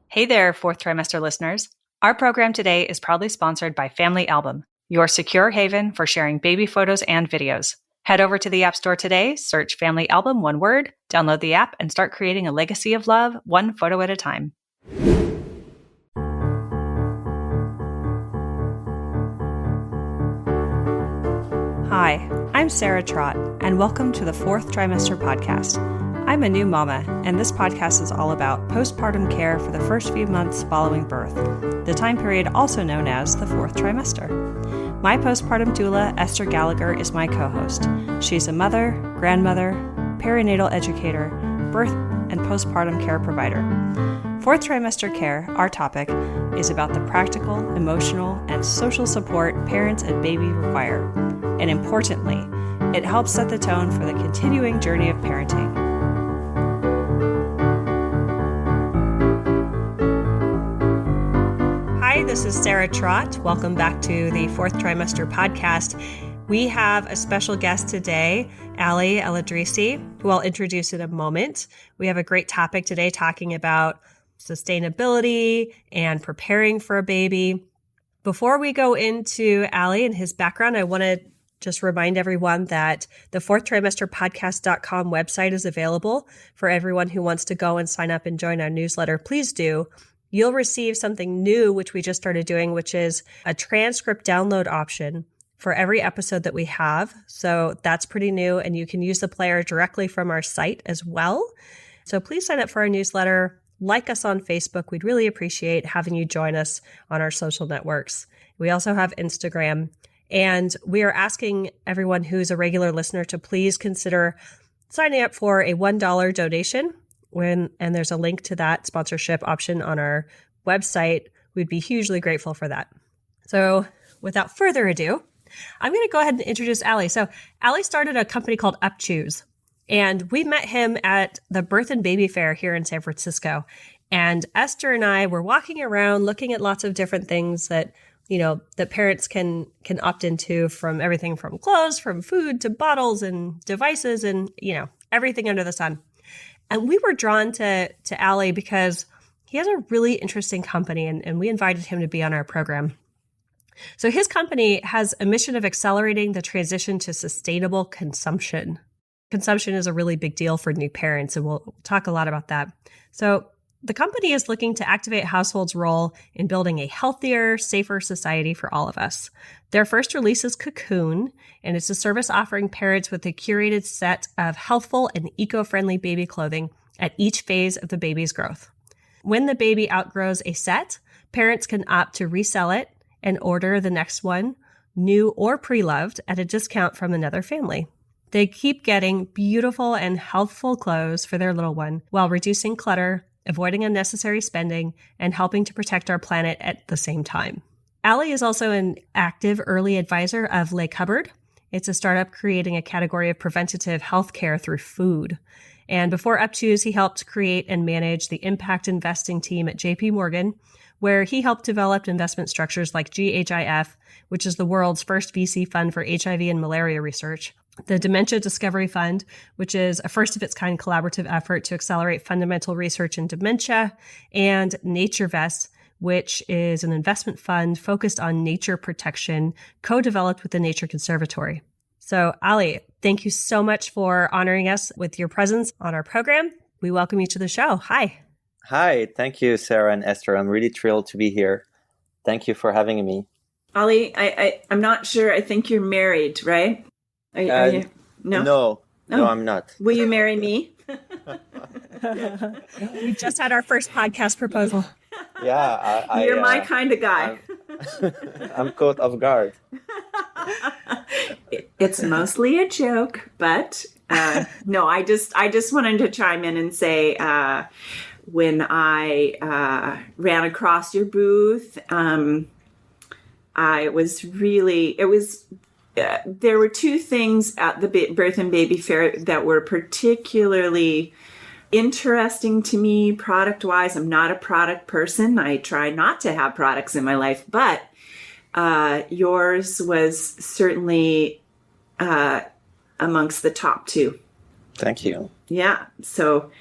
Hey there, Fourth Trimester listeners. Our program today is proudly sponsored by Family Album, your secure haven for sharing baby photos and videos. Head over to the App Store today, search Family Album, one word, download the app, and start creating a legacy of love, one photo at a time. Hi, I'm Sarah Trott, and welcome to the Fourth Trimester Podcast. I'm a new mama, and this podcast is all about postpartum care for the first few months following birth, the time period also known as the fourth trimester. My postpartum doula, Esther Gallagher, is my co-host. She's a mother, grandmother, perinatal educator, birth and postpartum care provider. Fourth trimester care, our topic, is about the practical, emotional, and social support parents and baby require. And importantly, it helps set the tone for the continuing journey of parenting. Hi, this is Sarah Trott. Welcome back to the Fourth Trimester Podcast. We have a special guest today, Ali El-Idrisi, who I'll introduce in a moment. We have a great topic today talking about sustainability and preparing for a baby. Before we go into Ali and his background, I want to just remind everyone that the fourthtrimesterpodcast.com website is available for everyone who wants to go and sign up and join our newsletter. Please do. You'll receive something new, which we just started doing, which is a transcript download option for every episode that we have. So that's pretty new, and you can use the player directly from our site as well. So please sign up for our newsletter. Like us on Facebook. We'd really appreciate having you join us on our social networks. We also have Instagram. And we are asking everyone who's a regular listener to please consider signing up for a $1 donation. And there's a link to that sponsorship option on our website. We'd be hugely grateful for that. So without further ado, I'm going to go ahead and introduce Ali. So Ali started a company called UpChoose, and we met him at the Birth and Baby Fair here in San Francisco. And Esther and I were walking around looking at lots of different things that, that parents can opt into, from everything from clothes, from food to bottles and devices and, everything under the sun. And we were drawn to Ali because he has a really interesting company, and we invited him to be on our program. So his company has a mission of accelerating the transition to sustainable consumption. Consumption is a really big deal for new parents, and we'll talk a lot about that. So the company is looking to activate households' role in building a healthier, safer society for all of us. Their first release is Cocoon, and it's a service offering parents with a curated set of healthful and eco-friendly baby clothing at each phase of the baby's growth. When the baby outgrows a set, parents can opt to resell it and order the next one, new or pre-loved, at a discount from another family. They keep getting beautiful and healthful clothes for their little one while reducing clutter, avoiding unnecessary spending, and helping to protect our planet at the same time. Ali is also an active early advisor of Le Cupboard. It's a startup creating a category of preventative healthcare through food. And before UpChoose, he helped create and manage the impact investing team at JP Morgan, where he helped develop investment structures like GHIF, which is the world's first VC fund for HIV and malaria research, the Dementia Discovery Fund, which is a first-of-its-kind collaborative effort to accelerate fundamental research in dementia, and NatureVest, which is an investment fund focused on nature protection, co-developed with the Nature Conservatory. So, Ali, thank you so much for honoring us with your presence on our program. We welcome you to the show. Hi. Hi. Thank you, Sarah and Esther. I'm really thrilled to be here. Thank you for having me. Ali, I'm not sure. I think you're married, right? Are you? No, I'm not. Will you marry me? We just had our first podcast proposal. Yeah. You're my kind of guy. I'm caught off guard. It's mostly a joke, but no, I just wanted to chime in and say, when I ran across your booth, there were two things at the Birth and Baby Fair that were particularly interesting to me product-wise. I'm not a product person. I try not to have products in my life, but yours was certainly amongst the top two. Thank you. Yeah. So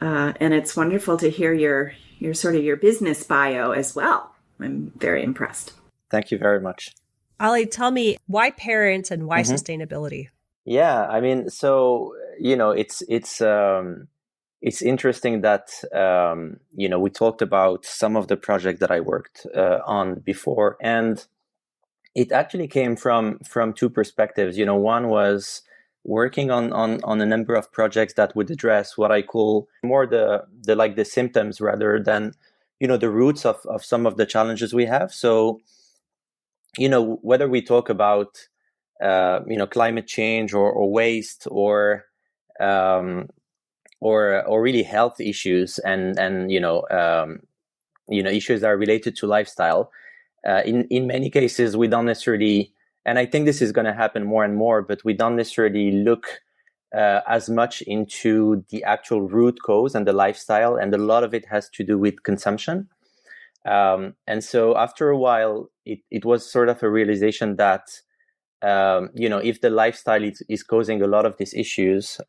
And it's wonderful to hear your sort of your business bio as well. I'm very impressed. Thank you very much. Ali, tell me, why parents and why sustainability? Yeah, I mean, so it's interesting that we talked about some of the projects that I worked on before, and it actually came from two perspectives. One was working on a number of projects that would address what I call more the symptoms rather than the roots of some of the challenges we have. So whether we talk about climate change or waste or really health issues and issues that are related to lifestyle, in many cases we don't necessarily, and I think this is going to happen more and more, but we don't necessarily look as much into the actual root cause and the lifestyle, and a lot of it has to do with consumption. And so after a while, it was sort of a realization that if the lifestyle is causing a lot of these issues,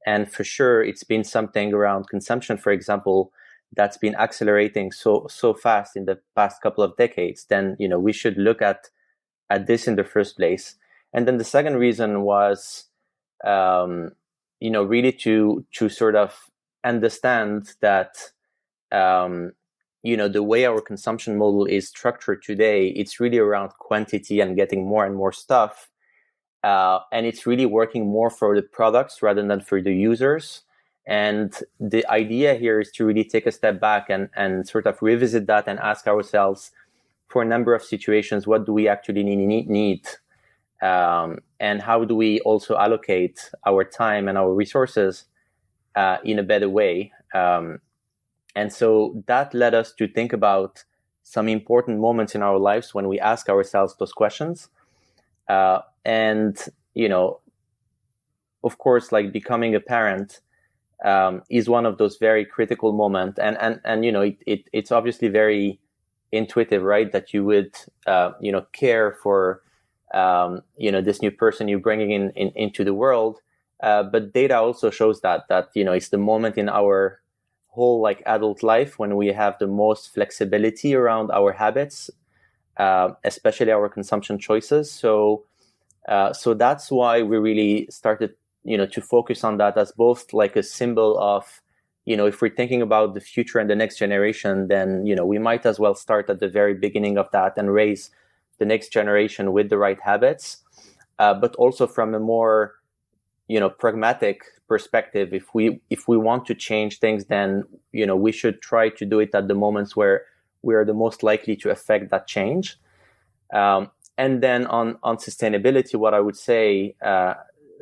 and for sure it's been something around consumption, for example, that's been accelerating so fast in the past couple of decades, then we should look at this in the first place. And then the second reason was really to sort of understand that the way our consumption model is structured today, it's really around quantity and getting more and more stuff. And it's really working more for the products rather than for the users. And the idea here is to really take a step back and sort of revisit that and ask ourselves, for a number of situations, what do we actually need? And how do we also allocate our time and our resources in a better way? And so that led us to think about some important moments in our lives when we ask ourselves those questions. And, of course, like becoming a parent is one of those very critical moments. And it's obviously very intuitive, right? That you would, care for, this new person you're bringing into the world. But data also shows that it's the moment in our whole like adult life when we have the most flexibility around our habits, especially our consumption choices. So that's why we really started, to focus on that as both like a symbol of, if we're thinking about the future and the next generation, then, we might as well start at the very beginning of that and raise the next generation with the right habits. But also from a more, pragmatic perspective, if we want to change things, then, we should try to do it at the moments where we are the most likely to affect that change. And then on sustainability, what I would say,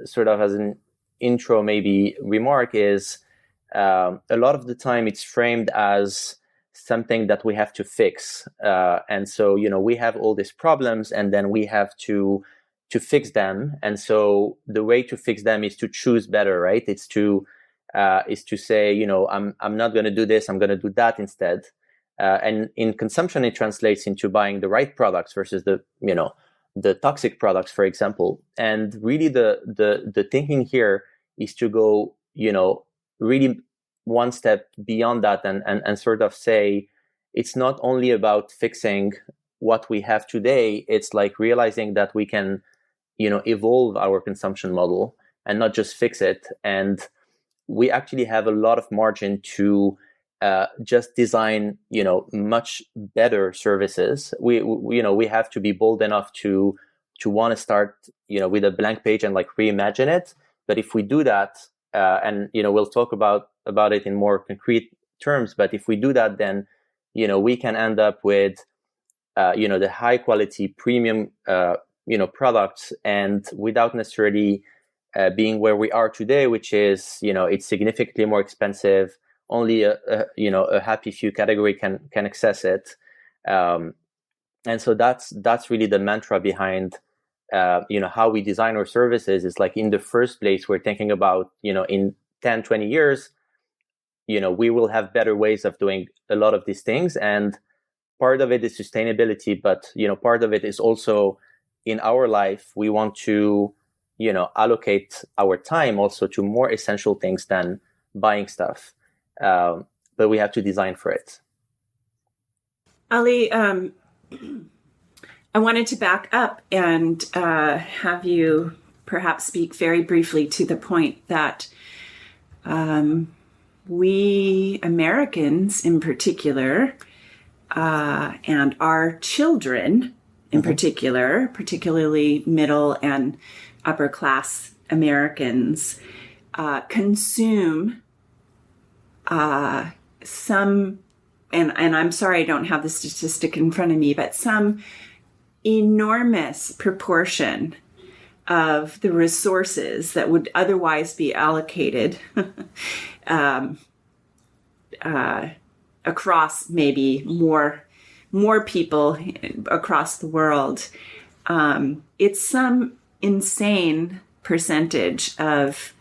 sort of as an intro maybe remark is, a lot of the time it's framed as something that we have to fix. And so, we have all these problems and then we have to fix them. And so the way to fix them is to choose better, right? It's to say, I'm not going to do this, I'm going to do that instead. And in consumption, it translates into buying the right products versus the toxic products, for example. And really the thinking here is to go, really one step beyond that and sort of say, it's not only about fixing what we have today, it's like realizing that we can, evolve our consumption model and not just fix it. And we actually have a lot of margin to just design, much better services. We have to be bold enough to want to start, with a blank page and like reimagine it. But if we do that, and we'll talk about it in more concrete terms. But if we do that, then we can end up with the high quality premium products, and without necessarily being where we are today, which is it's significantly more expensive. Only a happy few category can access it, and so that's really the mantra behind how we design our services. Is like, in the first place, we're thinking about in 10, 20 years, we will have better ways of doing a lot of these things, and part of it is sustainability, but part of it is also in our life we want to allocate our time also to more essential things than buying stuff, but we have to design for it. Ali, I wanted to back up and have you perhaps speak very briefly to the point that we Americans in particular, and our children in particular, particularly middle and upper class Americans, consume some, and I'm sorry I don't have the statistic in front of me, but some enormous proportion of the resources that would otherwise be allocated across maybe more people across the world. It's some insane percentage of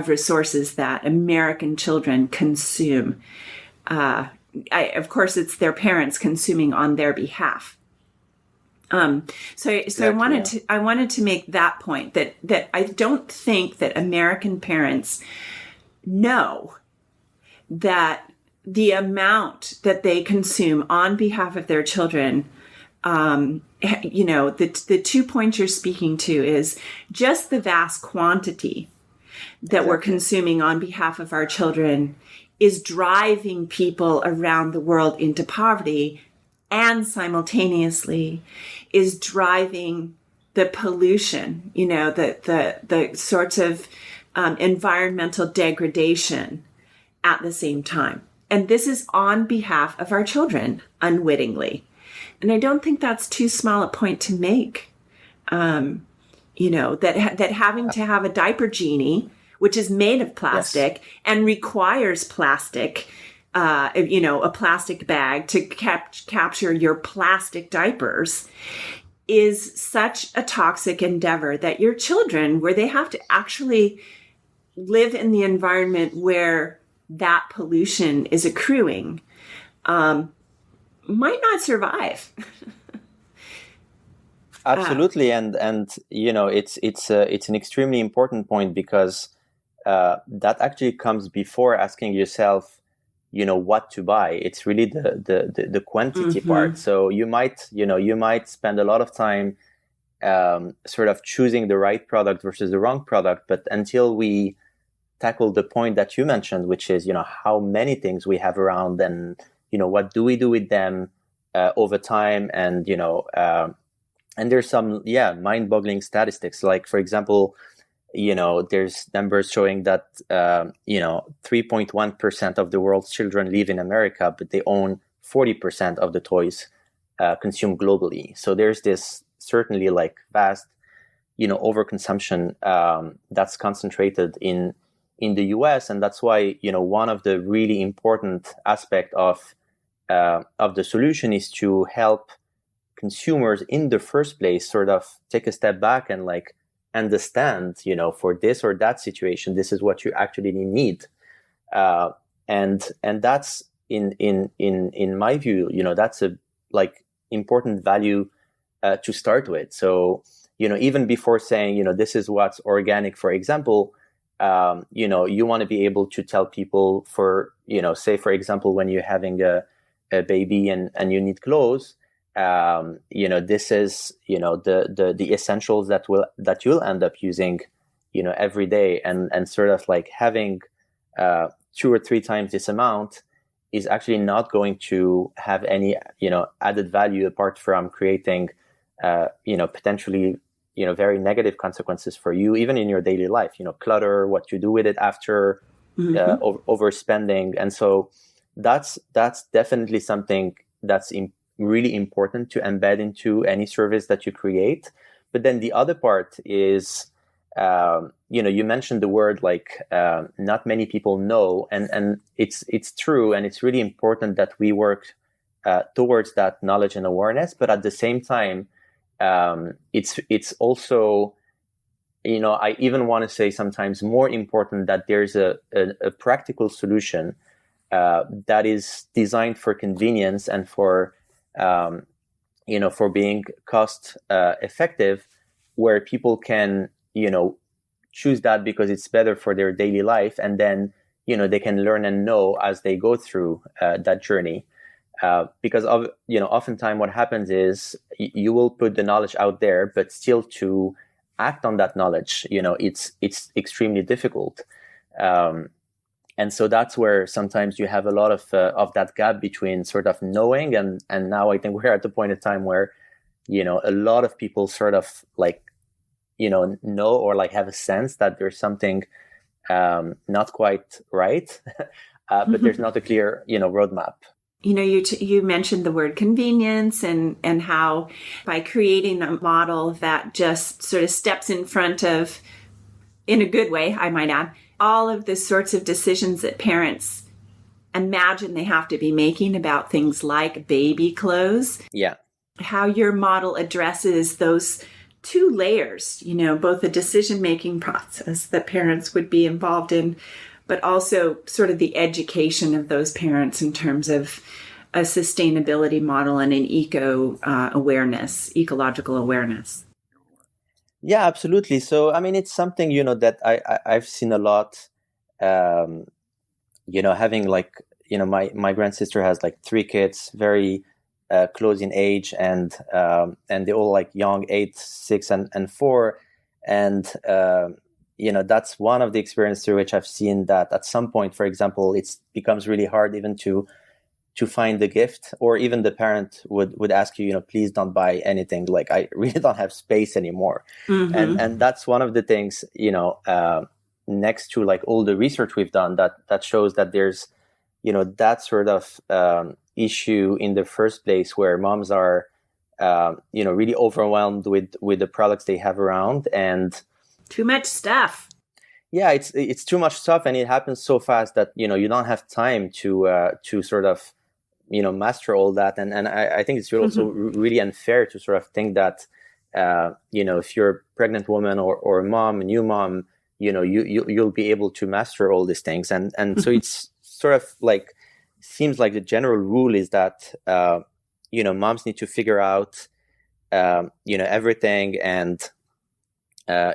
resources that American children consume. Of course, it's their parents consuming on their behalf. So Exactly. I wanted to make that point that I don't think that American parents know that the amount that they consume on behalf of their children, the 2 points you're speaking to is just the vast quantity that we're consuming on behalf of our children is driving people around the world into poverty, and simultaneously is driving the pollution, the sorts of environmental degradation at the same time. And this is on behalf of our children, unwittingly. And I don't think that's too small a point to make. That having to have a diaper genie, which is made of plastic and requires plastic, a plastic bag to capture your plastic diapers, is such a toxic endeavor that your children, where they have to actually live in the environment where that pollution is accruing, might not survive. Absolutely, and it's an extremely important point, because that actually comes before asking yourself, what to buy. It's really the quantity part. So you might spend a lot of time sort of choosing the right product versus the wrong product, but until we tackle the point that you mentioned, which is how many things we have around, and what do we do with them over time, and and there's some mind-boggling statistics, like, for example, there's numbers showing that 3.1% of the world's children live in America, but they own 40% of the toys consumed globally. So there's this certainly vast overconsumption that's concentrated in the US, and that's why one of the really important aspect of the solution is to help consumers in the first place sort of take a step back and understand, for this or that situation, this is what you actually need, and that's in my view, that's a important value to start with. So even before saying this is what's organic, for example, you want to be able to tell people, for say for example, when you're having a baby and you need clothes, this is the essentials that you'll end up using every day, and sort of having 2 or 3 times this amount is actually not going to have any added value apart from creating potentially very negative consequences for you, even in your daily life, clutter, what you do with it after, overspending. And so that's definitely something that's really important to embed into any service that you create. But then the other part is, you mentioned the word not many people know, and it's true, and it's really important that we work towards that knowledge and awareness. But at the same time, it's also, I even want to say sometimes more important that there's a practical solution that is designed for convenience and for being cost effective, where people can choose that because it's better for their daily life, and then they can learn and know as they go through that journey. Because oftentimes what happens is you will put the knowledge out there, but still to act on that knowledge, it's extremely difficult. And so that's where sometimes you have a lot of that gap between sort of knowing and now I think we're at the point in time where, a lot of people sort of like, know or like have a sense that there's something not quite right, but there's not a clear, roadmap. You mentioned the word convenience and how by creating a model that just sort of steps in front of, in a good way, I might add, all of the sorts of decisions that parents imagine they have to be making about things like baby clothes. Yeah. How your model addresses those two layers, both the decision-making process that parents would be involved in, but also sort of the education of those parents in terms of a sustainability model and an ecological awareness. Yeah, absolutely. So, I mean, it's something, that I've seen a lot, having like, my grandsister has like 3 kids, very close in age, and they're all like young, 8, 6, and 4. And, that's one of the experiences through which I've seen that at some point, for example, it becomes really hard even to find the gift, or even the parent would ask you, please don't buy anything. Like, I really don't have space anymore. Mm-hmm. And that's one of the things, next to like all the research we've done that shows that there's, that sort of issue in the first place where moms are, really overwhelmed with the products they have around, and too much stuff. Yeah, it's too much stuff, and it happens so fast that you don't have time to sort of master all that. And I think it's also really unfair to sort of think that if you're a pregnant woman or a mom, a new mom, you'll be able to master all these things. And so it's sort of like, seems like the general rule is that moms need to figure out everything. And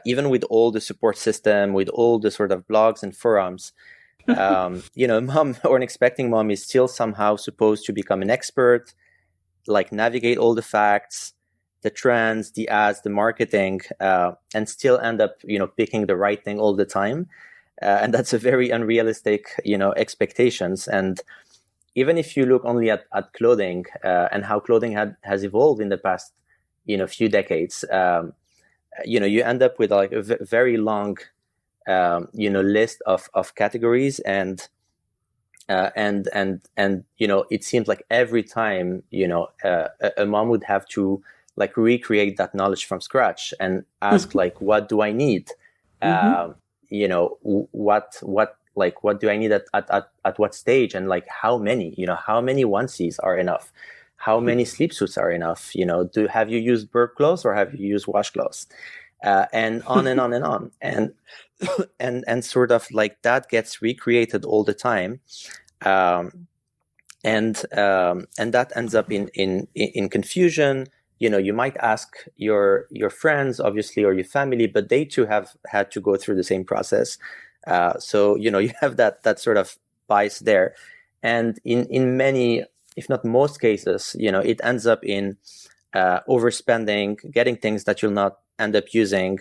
even with all the support system, with all the sort of blogs and forums, a mom or an expecting mom is still somehow supposed to become an expert, like navigate all the facts, the trends, the ads, the marketing, and still end up, picking the right thing all the time. And that's a very unrealistic, expectations. And even if you look only at clothing and how clothing has evolved in the past, few decades, you end up with like a very long list of categories, and it seems like every time a mom would have to like recreate that knowledge from scratch and ask like, what do I need? What do I need at what stage, and like how many onesies are enough? How many sleep suits are enough? Have you used burp clothes or have you used washcloths? And on and on and on. And sort of like that gets recreated all the time. And that ends up in confusion. You might ask your friends, obviously, or your family, but they too have had to go through the same process. So, you have that sort of bias there. And in many, if not most cases, it ends up in overspending, getting things that you'll not end up using,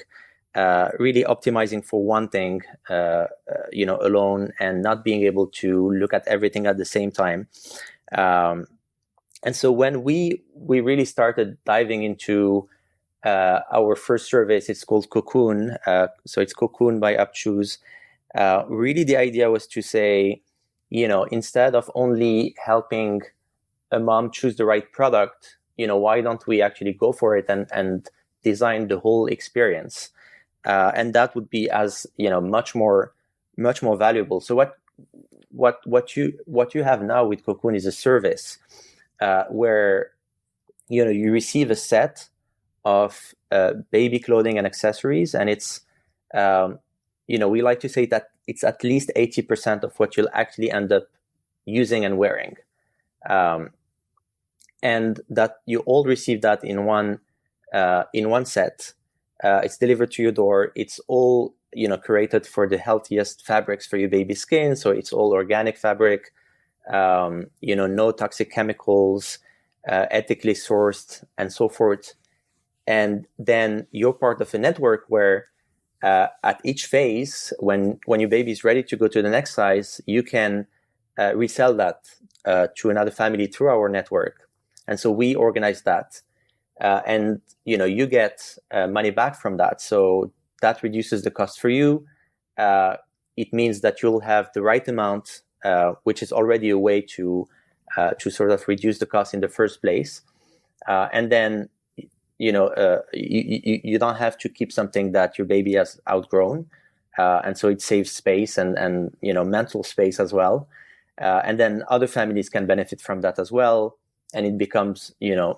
really optimizing for one thing, alone, and not being able to look at everything at the same time. And so when we really started diving into our first service, it's called Cocoon. So it's Cocoon by UpChoose. Really, the idea was to say, instead of only helping a mom choose the right product, why don't we actually go for it and design the whole experience? And that would be as much more valuable. So what you have now with Cocoon is a service where you receive a set of baby clothing and accessories, and it's we like to say that it's at least 80% of what you'll actually end up using and wearing, and that you all receive that in one set. It's delivered to your door. It's all curated for the healthiest fabrics for your baby's skin. So it's all organic fabric, no toxic chemicals, ethically sourced, and so forth. And then you're part of a network where at each phase, when your baby is ready to go to the next size, you can resell that to another family through our network. And so we organize that. And you get money back from that. So that reduces the cost for you. It means that you'll have the right amount, which is already a way to sort of reduce the cost in the first place. And then, you don't have to keep something that your baby has outgrown. And so it saves space and mental space as well. And then other families can benefit from that as well. And it becomes,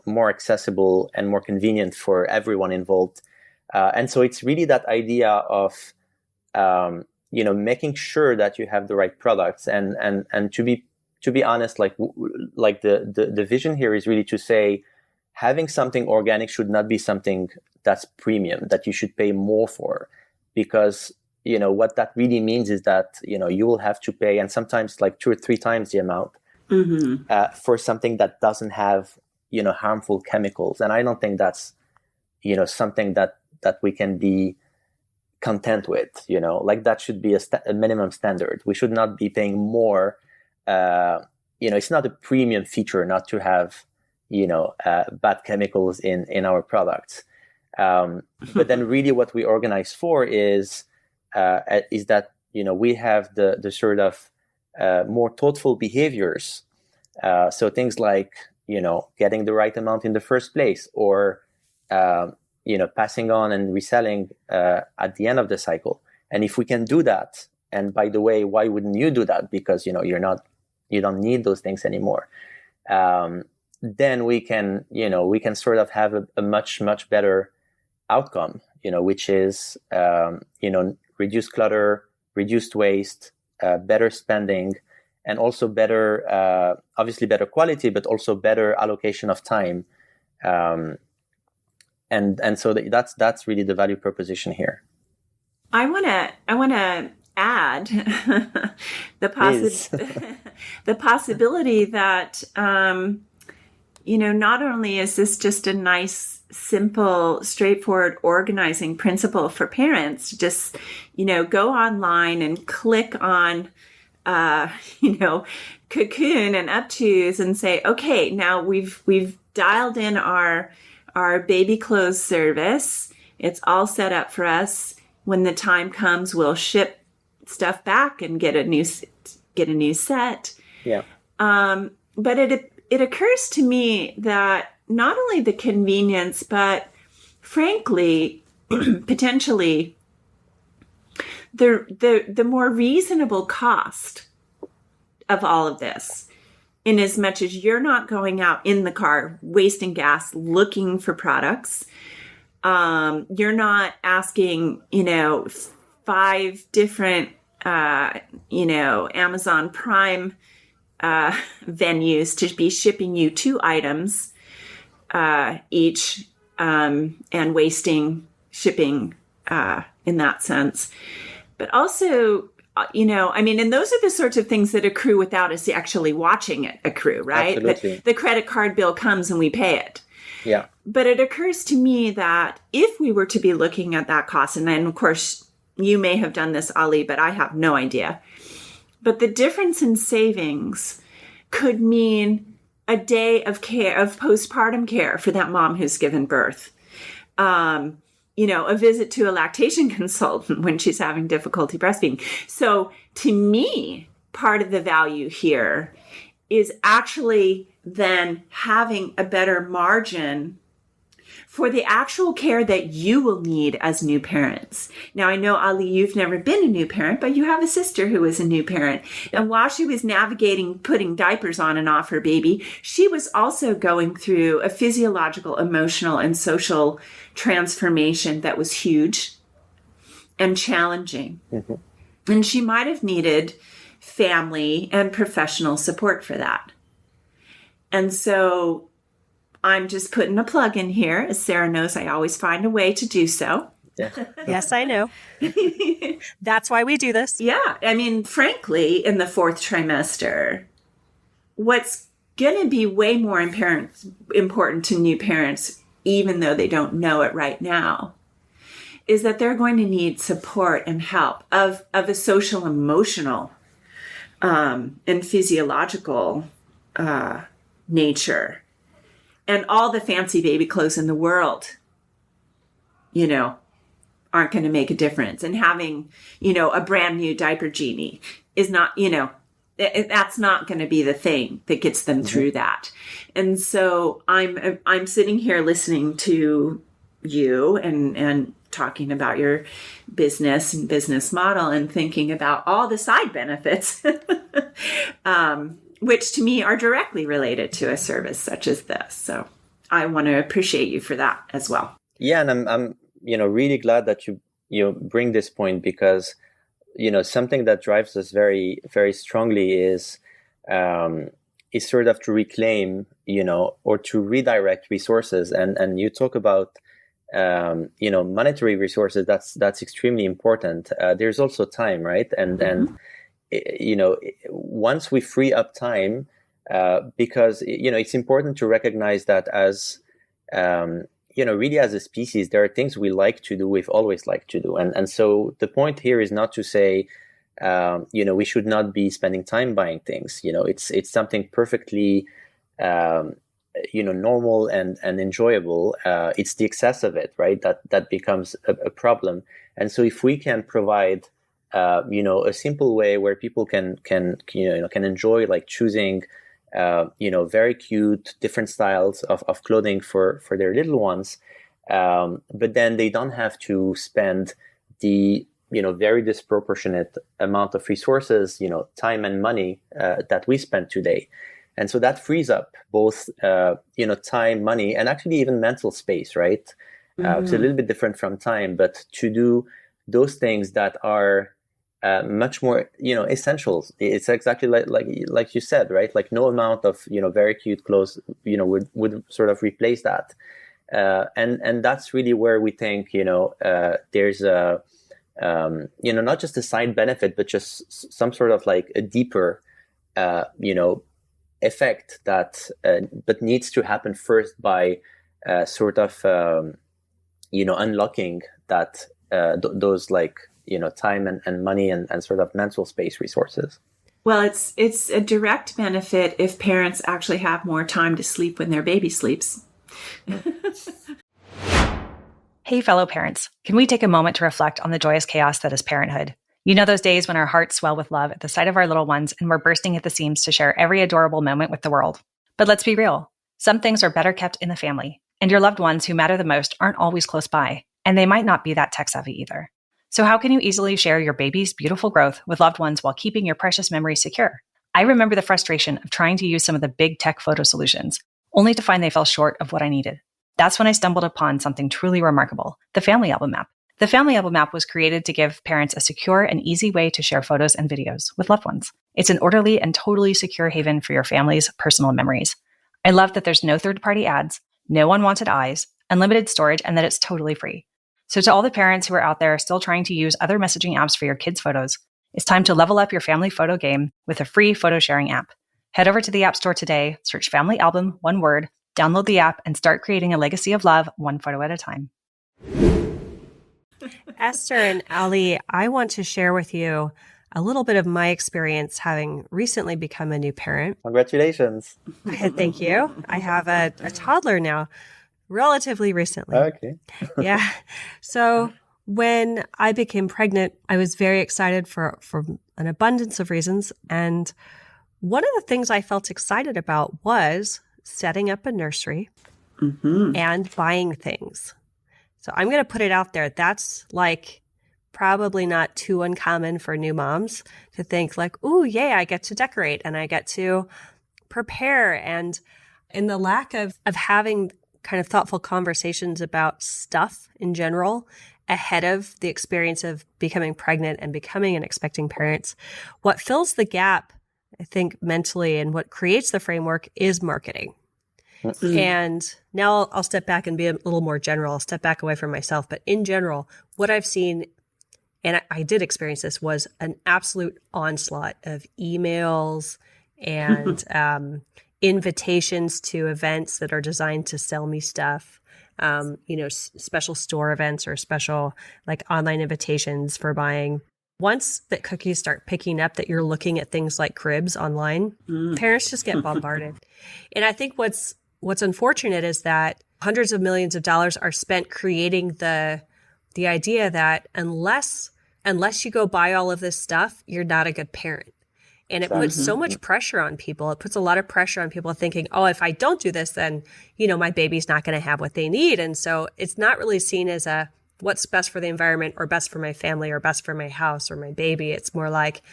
more accessible and more convenient for everyone involved. And so it's really that idea of, making sure that you have the right products. And to be honest, like the vision here is really to say, having something organic should not be something that's premium, that you should pay more for, because, what that really means is that, you will have to pay, and sometimes like 2 or 3 times the amount for something that doesn't have, harmful chemicals. And I don't think that's, something that we can be content with, like that should be a minimum standard. We should not be paying more. It's not a premium feature not to have, bad chemicals in our products. But then really what we organize for is that, we have the sort of more thoughtful behaviors. So things like, getting the right amount in the first place, or, passing on and reselling at the end of the cycle. And if we can do that, and by the way, why wouldn't you do that? Because, you don't need those things anymore. Then we can sort of have a much, much better outcome, which is, reduced clutter, reduced waste, better spending, and also better, obviously better quality, but also better allocation of time. And so that's really the value proposition here. I want to add the possibility that, not only is this just a nice, simple, straightforward organizing principle for parents, just, go online and click on, Cocoon and Up-Tos and say, okay, now we've dialed in our baby clothes service. It's all set up for us. When the time comes, we'll ship stuff back and get a new set. Yeah. But it occurs to me that not only the convenience, but frankly, potentially the more reasonable cost of all of this, in as much as you're not going out in the car wasting gas looking for products. You're not asking, 5 different, Amazon Prime venues to be shipping you 2 items each, and wasting shipping in that sense. But also, and those are the sorts of things that accrue without us actually watching it accrue, right? Absolutely. The credit card bill comes and we pay it. Yeah. But it occurs to me that if we were to be looking at that cost, and then of course you may have done this, Ali, but I have no idea. But the difference in savings could mean a day of care, of postpartum care for that mom who's given birth. A visit to a lactation consultant when she's having difficulty breastfeeding. So to me, part of the value here is actually then having a better margin for the actual care that you will need as new parents. Now, I know, Ali, you've never been a new parent, but you have a sister who is a new parent. And while she was navigating putting diapers on and off her baby, she was also going through a physiological, emotional, and social transformation that was huge and challenging. Mm-hmm. And she might have needed family and professional support for that. And so I'm just putting a plug in here. As Sarah knows, I always find a way to do so. Yeah. Yes, I know. That's why we do this. Yeah. I mean, frankly, in the fourth trimester, what's going to be way more important to new parents, even though they don't know it right now, is that they're going to need support and help of a social, emotional, and physiological nature. And all the fancy baby clothes in the world, aren't going to make a difference. And having, a brand new diaper genie is not, that's not going to be the thing that gets them through that. And so I'm sitting here listening to you and talking about your business and business model and thinking about all the side benefits, which to me are directly related to a service such as this. So I want to appreciate you for that as well. Yeah. And I'm really glad that you bring this point, because, something that drives us very, very strongly is sort of to reclaim, or to redirect resources. And you talk about, monetary resources. That's extremely important. There's also time, right? And once we free up time, because, it's important to recognize that as, really as a species, there are things we like to do, we've always liked to do. And so the point here is not to say, we should not be spending time buying things. It's something perfectly, normal and enjoyable. It's the excess of it, right? That becomes a problem. And so if we can provide, a simple way where people can enjoy, like choosing, very cute, different styles of clothing for their little ones. But then they don't have to spend the, very disproportionate amount of resources, time and money, that we spend today. And so that frees up both, time, money, and actually even mental space, right? It's a little bit different from time, but to do those things that are, much more, essentials. It's exactly like you said, right? Like no amount of, very cute clothes, would sort of replace that. And that's really where we think, there's a, not just a side benefit, but just some sort of like a deeper, effect that, but needs to happen first by, sort of, unlocking that, those like, time and money and sort of mental space resources. Well, it's a direct benefit if parents actually have more time to sleep when their baby sleeps. Hey, fellow parents, can we take a moment to reflect on the joyous chaos that is parenthood? Those days when our hearts swell with love at the sight of our little ones and we're bursting at the seams to share every adorable moment with the world. But let's be real. Some things are better kept in the family, and your loved ones who matter the most aren't always close by, and they might not be that tech savvy either. So how can you easily share your baby's beautiful growth with loved ones while keeping your precious memories secure? I remember the frustration of trying to use some of the big tech photo solutions, only to find they fell short of what I needed. That's when I stumbled upon something truly remarkable, the Family Album app. The Family Album app was created to give parents a secure and easy way to share photos and videos with loved ones. It's an orderly and totally secure haven for your family's personal memories. I love that there's no third-party ads, no unwanted eyes, unlimited storage, and that it's totally free. So to all the parents who are out there still trying to use other messaging apps for your kids' photos, it's time to level up your family photo game with a free photo sharing app. Head over to the App Store today, search Family Album, one word, download the app, and start creating a legacy of love one photo at a time. Esther and Ali, I want to share with you a little bit of my experience having recently become a new parent. Congratulations. Thank you. I have a toddler now, relatively recently. Okay. Yeah. So when I became pregnant, I was very excited for an abundance of reasons. And one of the things I felt excited about was setting up a nursery and buying things. So I'm going to put it out there. That's like probably not too uncommon for new moms to think like, ooh, yay, I get to decorate and I get to prepare. And in the lack of having kind of thoughtful conversations about stuff in general ahead of the experience of becoming pregnant and becoming an expecting parent, what fills the gap, I think, mentally, and what creates the framework is marketing. And now I'll step back and be a little more general. I'll step back away from myself. But in general, what I've seen, and I did experience this, was an absolute onslaught of emails and invitations to events that are designed to sell me stuff. Special store events or special like online invitations for buying. Once that cookies start picking up that you're looking at things like cribs online, parents just get bombarded. And I think what's unfortunate is that hundreds of millions of dollars are spent creating the idea that unless you go buy all of this stuff, you're not a good parent. And it puts so much pressure on people. It puts a lot of pressure on people thinking, oh, if I don't do this, then, my baby's not going to have what they need. And so it's not really seen as what's best for the environment or best for my family or best for my house or my baby. It's more like,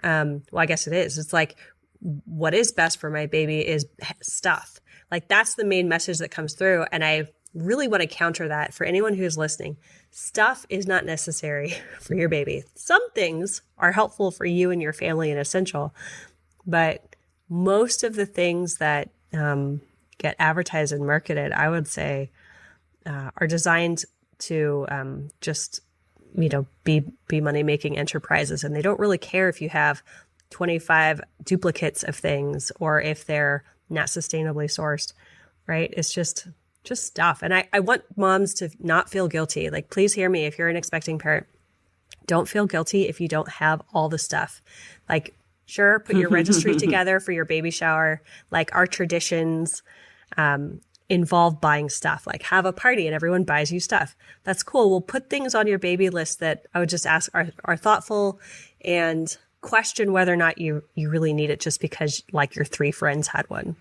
I guess it is. It's like, what is best for my baby is stuff. Like that's the main message that comes through. And I really want to counter that for anyone who's listening. Stuff is not necessary for your baby. Some things are helpful for you and your family and essential, but most of the things that get advertised and marketed, I would say, are designed to be money-making enterprises. And they don't really care if you have 25 duplicates of things or if they're not sustainably sourced, right? It's just stuff. And I want moms to not feel guilty. Like, please hear me. If you're an expecting parent, don't feel guilty if you don't have all the stuff. Like, sure, put your registry together for your baby shower. Like our traditions involve buying stuff, like have a party and everyone buys you stuff. That's cool. We'll put things on your baby list that I would just ask are thoughtful and question whether or not you really need it just because like your 3 friends had one.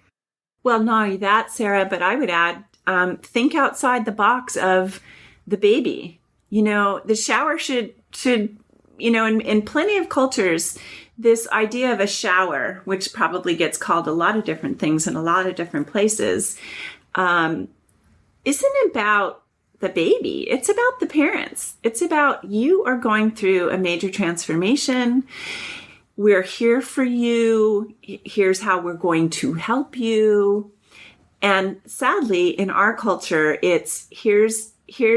Well, not only that, Sarah, but I would add, think outside the box of the baby. The shower should, in plenty of cultures, this idea of a shower, which probably gets called a lot of different things in a lot of different places, isn't about the baby. It's about the parents. It's about you are going through a major transformation. We're here for you. Here's how we're going to help you. And sadly, in our culture, it's here's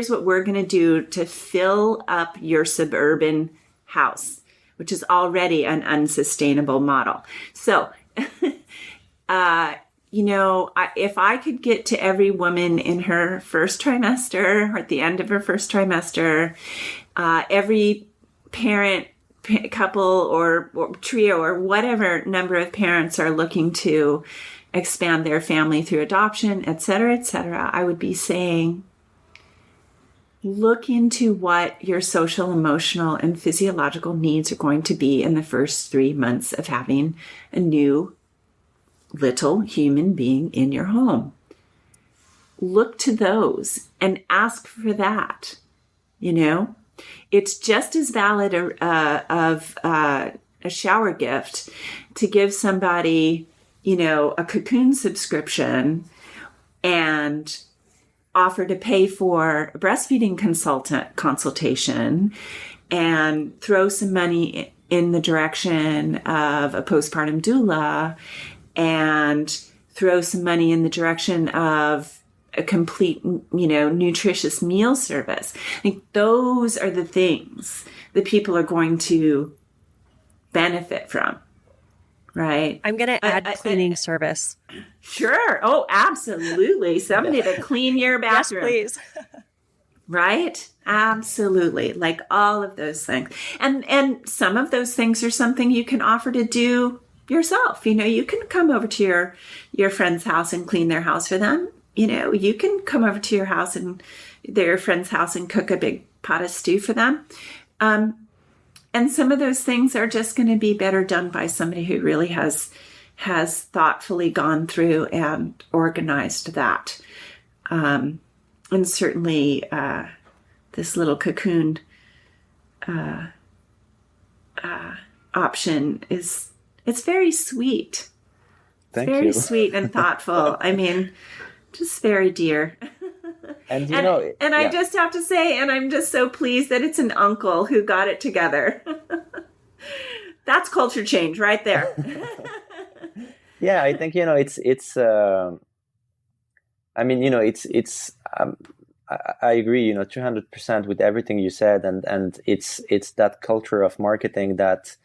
what we're going to do to fill up your suburban house, which is already an unsustainable model. So, if I could get to every woman in her first trimester or at the end of her first trimester, every parent, couple or trio or whatever number of parents are looking to expand their family through adoption, et cetera, I would be saying, look into what your social, emotional, and physiological needs are going to be in the first 3 months of having a new little human being in your home. Look to those and ask for that. It's just as valid of a shower gift to give somebody, a cocoon subscription and offer to pay for a breastfeeding consultation and throw some money in the direction of a postpartum doula and throw some money in the direction of a complete, nutritious meal service. I think those are the things that people are going to benefit from, right? I'm going to add cleaning service. Sure. Oh, absolutely. Somebody to clean your bathroom. Yes, please. Right? Absolutely. Like all of those things. And some of those things are something you can offer to do yourself. You can come over to your friend's house and clean their house for them. You can come over to your house and their friend's house and cook a big pot of stew for them. And some of those things are just going to be better done by somebody who really has thoughtfully gone through and organized that. And certainly this little cocoon option it's very sweet. Thank very you. Sweet and thoughtful. I mean, just very dear. And I just have to say, and I'm just so pleased that it's an uncle who got it together. That's culture change right there. Yeah, I think it's I mean, I agree, 200% with everything you said. And it's that culture of marketing that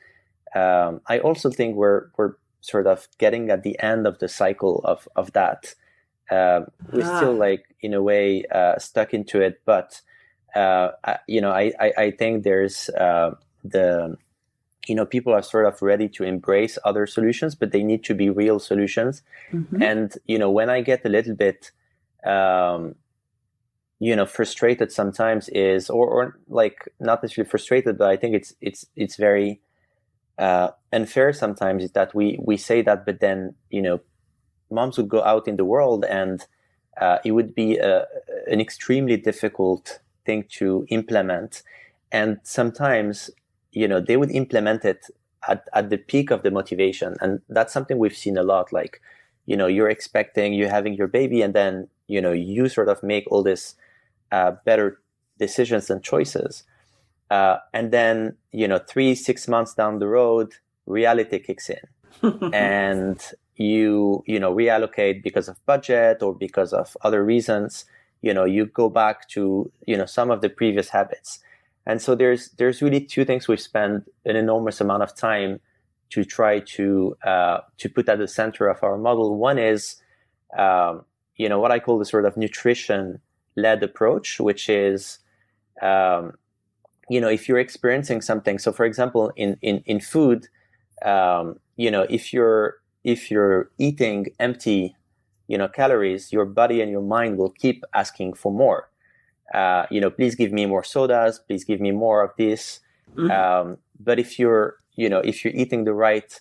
I also think we're sort of getting at the end of the cycle of that. We're still like, in a way, stuck into it. But, I think there's people are sort of ready to embrace other solutions, but they need to be real solutions. Mm-hmm. And, when I get a little bit, frustrated sometimes is, or like not necessarily frustrated, but I think it's very unfair sometimes, is that we say that, but then, moms would go out in the world and it would be an extremely difficult thing to implement. And sometimes, they would implement it at the peak of the motivation. And that's something we've seen a lot. Like, you're having your baby, and then, you sort of make all this better decisions and choices. And then, 3-6 months down the road, reality kicks in and you reallocate because of budget or because of other reasons. You go back to, some of the previous habits. And so there's really two things we've spent an enormous amount of time to try to put at the center of our model. One is, what I call the sort of nutrition-led approach, which is, if you're experiencing something. So, for example, in food, if you're eating empty, calories, your body and your mind will keep asking for more. Please give me more sodas. Please give me more of this. Mm-hmm. But if you're eating the right,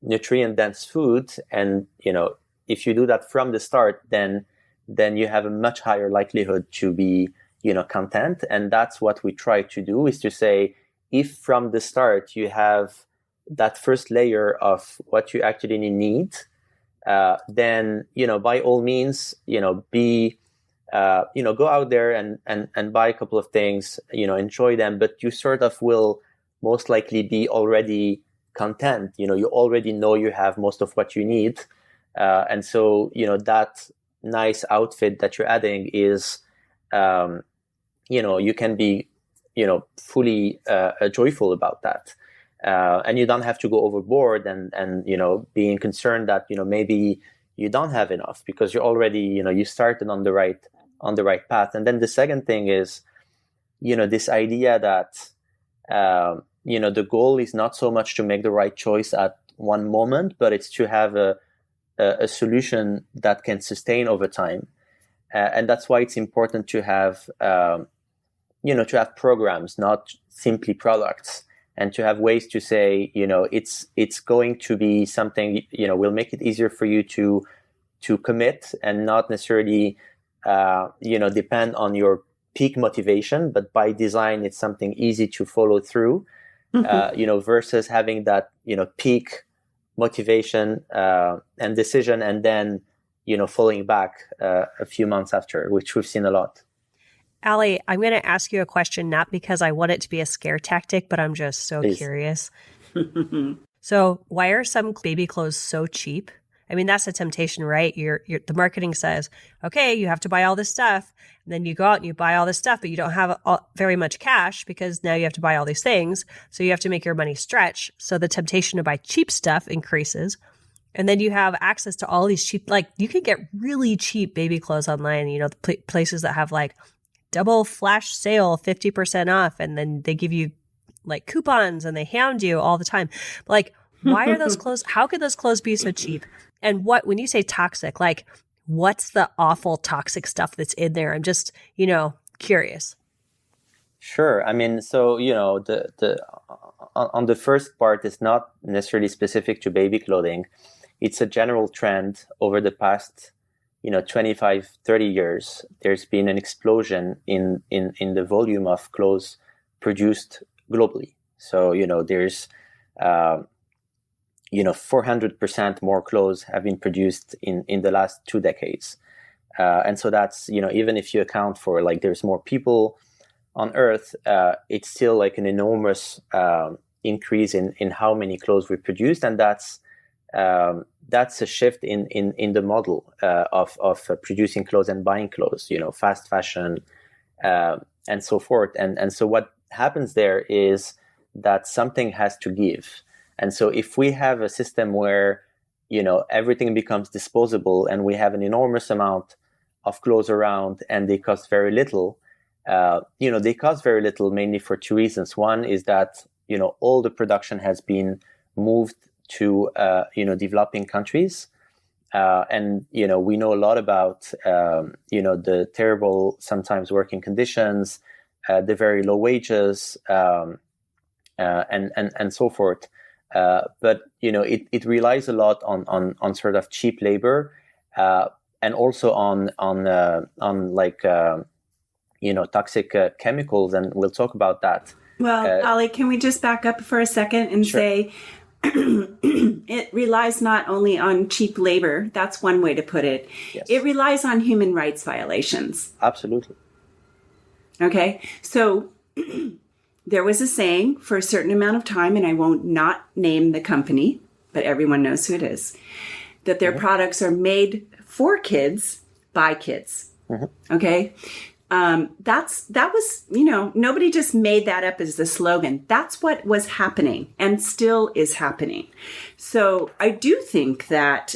nutrient-dense food, and if you do that from the start, then you have a much higher likelihood to be, content. And that's what we try to do, is to say, if from the start you have that first layer of what you actually need, then, by all means, go out there and buy a couple of things, enjoy them, but you sort of will most likely be already content. You already know you have most of what you need. And so, that nice outfit that you're adding is, you can be, fully joyful about that. And you don't have to go overboard and being concerned that, maybe you don't have enough, because you're already, you started on the right path. And then the second thing is, this idea that, the goal is not so much to make the right choice at one moment, but it's to have a solution that can sustain over time. And that's why it's important to have, to have programs, not simply products, and to have ways to say, it's going to be something, will make it easier for you to commit, and not necessarily, depend on your peak motivation, but by design, it's something easy to follow through, mm-hmm. Versus having that, peak motivation and decision, and then, falling back a few months after, which we've seen a lot. Ali, I'm going to ask you a question, not because I want it to be a scare tactic, but I'm just so curious. So why are some baby clothes so cheap? I mean, that's a temptation, right? The marketing says, okay, you have to buy all this stuff. And then you go out and you buy all this stuff, but you don't have very much cash, because now you have to buy all these things. So you have to make your money stretch. So the temptation to buy cheap stuff increases. And then you have access to all these cheap, like you can get really cheap baby clothes online, the places that have like double flash sale, 50% off. And then they give you like coupons and they hound you all the time. Like, why are those clothes? How could those clothes be so cheap? And when you say toxic, like what's the awful toxic stuff that's in there? I'm just, curious. Sure. I mean, so, on the first part, it's not necessarily specific to baby clothing. It's a general trend over the past, 25, 30 years. There's been an explosion in the volume of clothes produced globally. So, there's, 400% more clothes have been produced in the last 2 decades. And so that's, even if you account for like there's more people on Earth, it's still like an enormous increase in how many clothes we produced. And that's that's a shift in the model of producing clothes and buying clothes, fast fashion and so forth. And so what happens there is that something has to give. And so if we have a system where, everything becomes disposable and we have an enormous amount of clothes around and they cost very little, they cost very little mainly for two reasons. One is that, all the production has been moved to, developing countries. And, we know a lot about, the terrible, sometimes working conditions, the very low wages, and so forth. But, it relies a lot on sort of cheap labor, and also on toxic chemicals. And we'll talk about that. Well, Ali, can we just back up for a second and say, it relies not only on cheap labor, that's one way to put it. Yes. It relies on human rights violations. Absolutely. Okay. So there was a saying for a certain amount of time, and I won't not name the company, but everyone knows who it is, that their products are made for kids by kids. Okay. That was, nobody just made that up as the slogan. That's what was happening and still is happening. So I do think that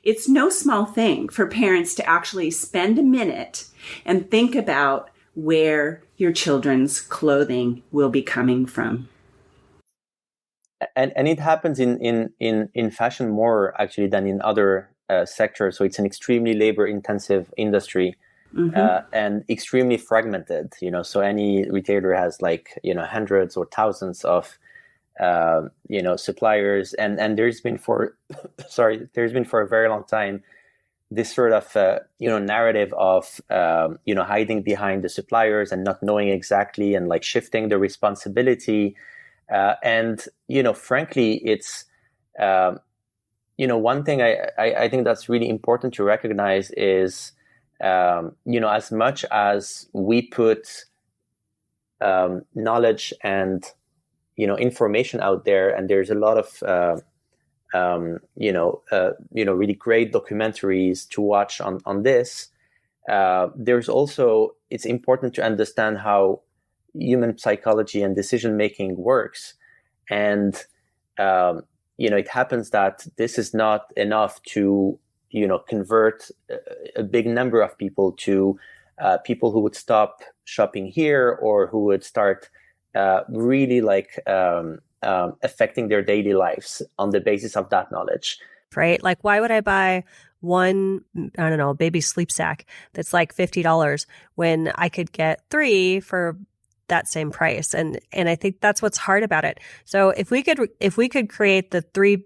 it's no small thing for parents to actually spend a minute and think about where your children's clothing will be coming from. And it happens in fashion more actually than in other sectors. So it's an extremely labor intensive industry. And extremely fragmented, so any retailer has hundreds or thousands of, suppliers. And there's been for a very long time, this sort of, narrative of, hiding behind the suppliers and not knowing exactly and shifting the responsibility. And, frankly, it's, one thing I think that's really important to recognize is, as much as we put knowledge and information out there, and there's a lot of really great documentaries to watch on this. There's also, it's important to understand how human psychology and decision making works, and it happens that this is not enough to convert a big number of people to people who would stop shopping here or who would start really affecting their daily lives on the basis of that knowledge. Right? Why would I buy one, I don't know, baby sleep sack that's $50 when I could get 3 for that same price? And I think that's what's hard about it. So if we could create the 3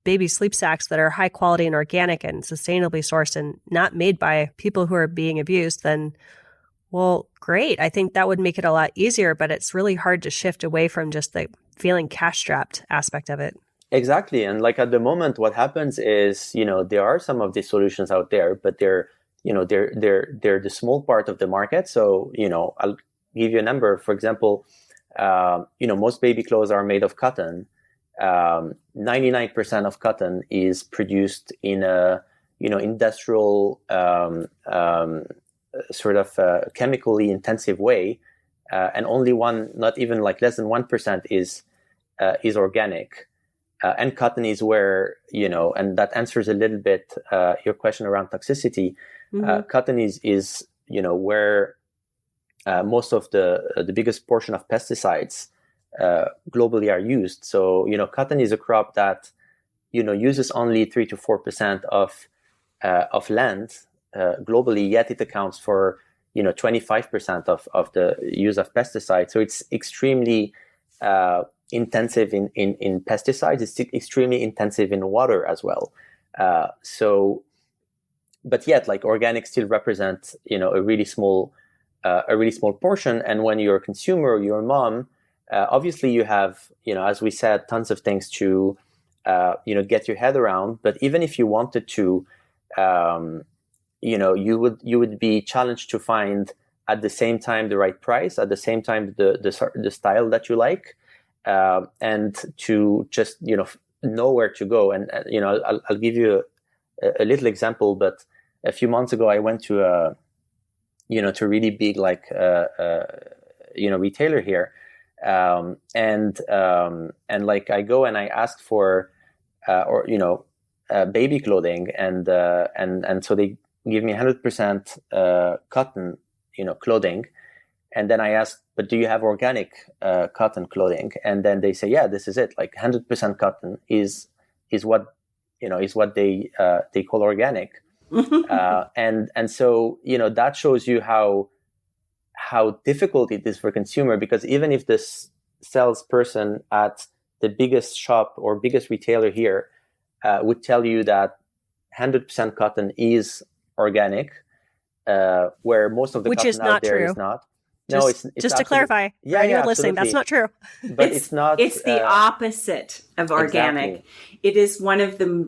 baby sleep sacks that are high quality and organic and sustainably sourced and not made by people who are being abused, then, well, great. I think that would make it a lot easier, but it's really hard to shift away from just the feeling cash strapped aspect of it. Exactly. And at the moment, what happens is, there are some of these solutions out there, but they're the small part of the market. So, I'll give you a number. For example, most baby clothes are made of cotton. 99% of cotton is produced in a industrial sort of chemically intensive way, and only not even less than 1% is organic. And cotton is where and that answers a little bit your question around toxicity. Cotton is where most of the biggest portion of pesticides globally are used. So, cotton is a crop that, uses only 3 to 4% of land globally, yet it accounts for, 25% of the use of pesticides. So it's extremely intensive in pesticides. It's extremely intensive in water as well. But yet, organic still represents, a really small portion. And when you're a consumer, your mom, obviously you have, as we said, tons of things to, get your head around. But even if you wanted to, you would be challenged to find at the same time the right price, at the same time the style that you like, and to just know where to go. And I'll give you a little example. But a few months ago, I went to a really big retailer here, and like I go and I ask for baby clothing, and so they give me 100% cotton clothing, and then I ask, but do you have organic cotton clothing? And then they say, yeah, this is it. Like 100% cotton is what they call organic. And so that shows you how difficult it is for consumer, because even if this salesperson at the biggest shop or biggest retailer here would tell you that 100% cotton is organic, where most of the which cotton is out not there true. is not. No, it's just to clarify, for anyone listening, that's not true. But it's not. It's the opposite of organic. Exactly. It is one of the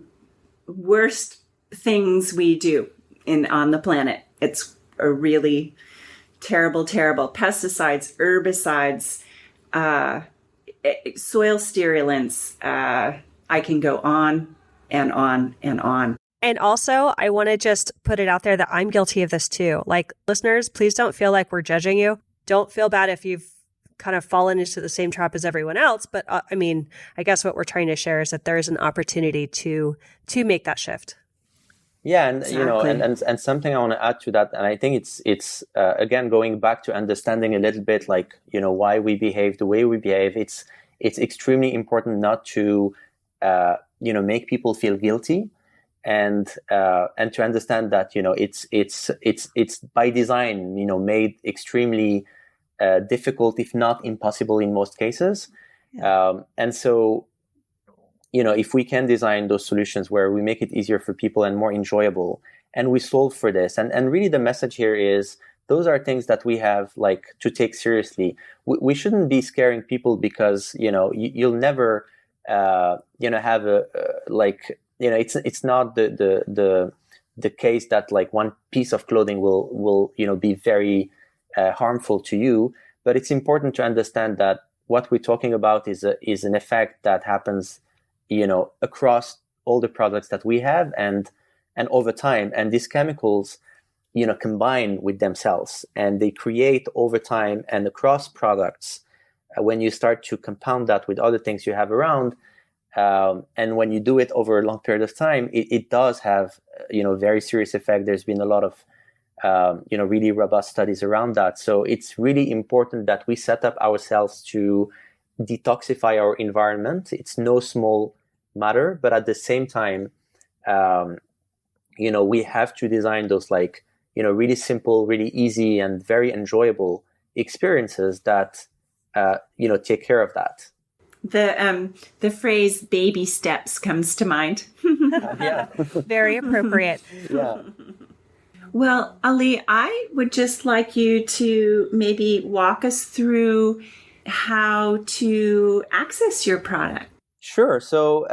worst things we do on the planet. It's a really terrible pesticides, herbicides, soil stimulants. I can go on and on and on. And also, I want to just put it out there that I'm guilty of this too. Like, listeners, please don't feel like we're judging you. Don't feel bad if you've kind of fallen into the same trap as everyone else. But I guess what we're trying to share is that there is an opportunity to make that shift. Yeah, and Exactly. and something I want to add to that, and I think it's again going back to understanding a little bit like why we behave the way we behave. It's extremely important not to make people feel guilty, and to understand that it's by design made extremely difficult, if not impossible, in most cases. Yeah. And so if we can design those solutions where we make it easier for people and more enjoyable, and we solve for this, and really the message here is those are things that we have to take seriously. We shouldn't be scaring people, because you'll never have it's not the case that one piece of clothing will be very harmful to you. But it's important to understand that what we're talking about is an effect that happens across all the products that we have and over time. And these chemicals combine with themselves, and they create over time and across products. When you start to compound that with other things you have around, and when you do it over a long period of time, it does have very serious effect. There's been a lot of really robust studies around that. So it's really important that we set up ourselves to detoxify our environment. It's no small matter, but at the same time, we have to design those really simple, really easy, and very enjoyable experiences that take care of that. The phrase "baby steps" comes to mind. Yeah, Very appropriate. yeah. Well, Ali, I would just like you to maybe walk us through how to access your product. Sure. So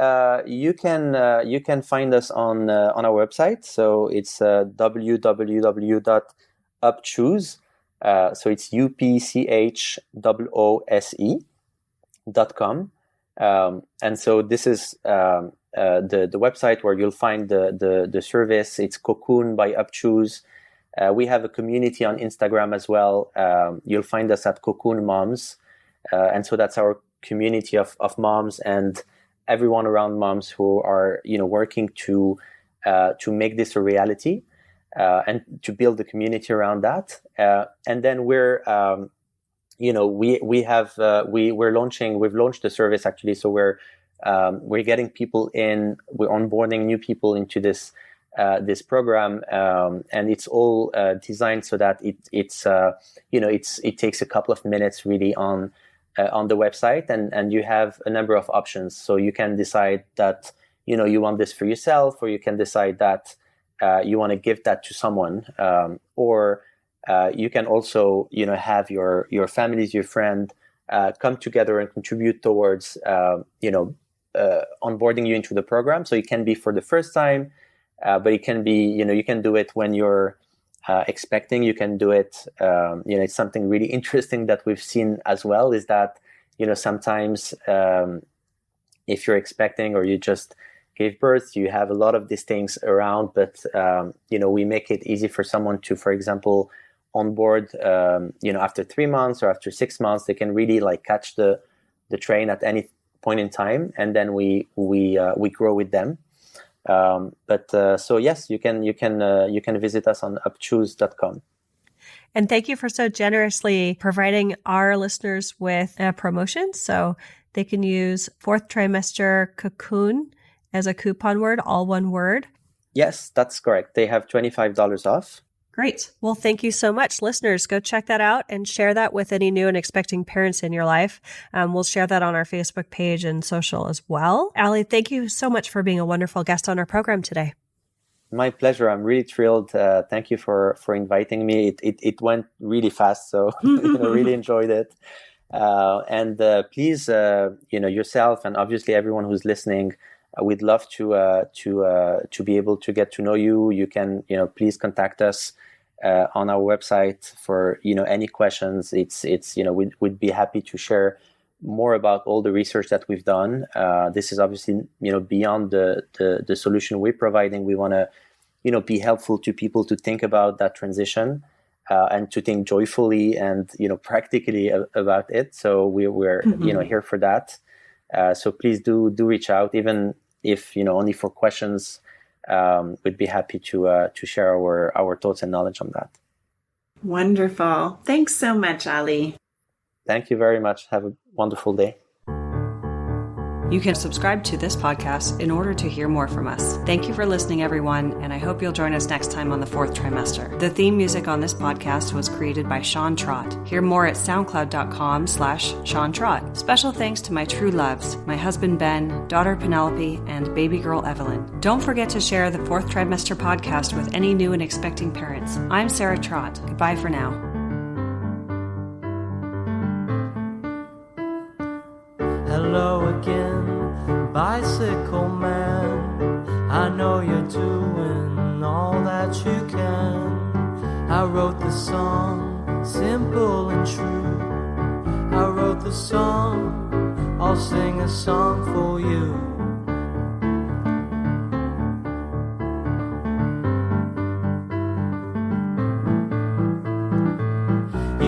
you can find us on our website. So it's www.upchoose. So it's upchoose.com. And so this is the website where you'll find the service. It's Cocoon by Upchoose. We have a community on Instagram as well. You'll find us at Cocoon Moms. And so that's our community of moms and everyone around moms who are working to make this a reality, and to build the community around that. And then we're we've launched the service actually. So we're getting people in, we're onboarding new people into this program, and it's all designed so that it takes a couple of minutes really on the website, and you have a number of options. So you can decide that you want this for yourself, or you can decide that you want to give that to someone, or you can also have your families, your friend come together and contribute towards onboarding you into the program. So it can be for the first time, but it can be you can do it when you're expecting. You can do it. It's something really interesting that we've seen as well, is that sometimes if you're expecting or you just gave birth, you have a lot of these things around, but we make it easy for someone to, for example, onboard, after 3 months or after 6 months, they can really like catch the train at any point in time, and then we grow with them. So yes, you can visit us on upchoose.com. And thank you for so generously providing our listeners with a promotion. So they can use Fourth Trimester Cocoon as a coupon word, all one word. Yes, that's correct. They have $25 off. Great. Well, thank you so much. Listeners, go check that out and share that with any new and expecting parents in your life. We'll share that on our Facebook page and social as well. Ali, thank you so much for being a wonderful guest on our program today. My pleasure. I'm really thrilled. Thank you for inviting me. It went really fast, so really enjoyed it. And please, yourself and obviously everyone who's listening, we'd love to be able to get to know you. You can, please contact us on our website for any questions. We'd be happy to share more about all the research that we've done. This is obviously beyond the solution we're providing. We want to be helpful to people to think about that transition and to think joyfully and practically about it. So we're here for that. So please do reach out, even if only for questions. We'd be happy to share our thoughts and knowledge on that. Wonderful. Thanks so much, Ali. Thank you very much. Have a wonderful day. You can subscribe to this podcast in order to hear more from us. Thank you for listening, everyone, and I hope you'll join us next time on the Fourth Trimester. The theme music on this podcast was created by Sean Trott. Hear more at soundcloud.com/Sean Trott. Special thanks to my true loves, my husband Ben, daughter Penelope, and baby girl Evelyn. Don't forget to share the Fourth Trimester podcast with any new and expecting parents. I'm Sarah Trott. Goodbye for now. Hello again, bicycle man. I know you're doing all that you can. I wrote the song, simple and true. I wrote the song, I'll sing a song for you.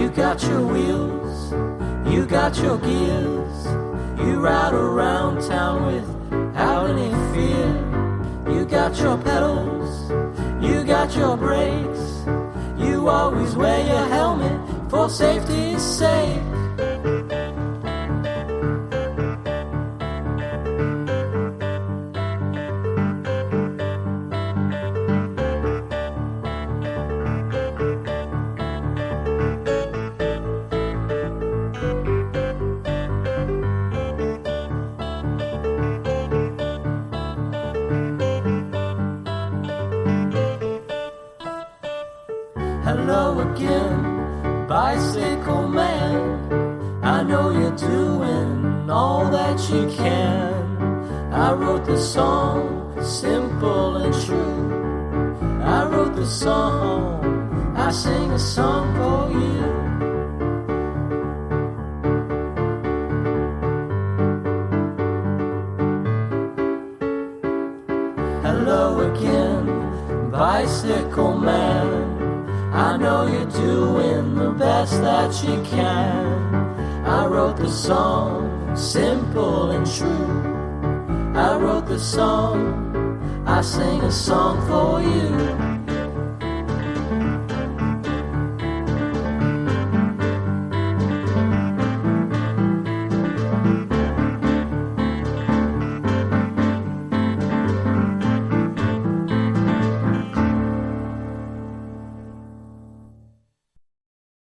You got your wheels, you got your gears. You ride around town without any fear. You got your pedals, you got your brakes. You always wear your helmet for safety's sake. Hello again, bicycle man. I know you're doing all that you can. I wrote the song, simple and true. I wrote the song, I sing a song for you. Hello again, bicycle man. I know you're doing the best that you can. I wrote the song, simple and true. I wrote the song, I sing a song for you.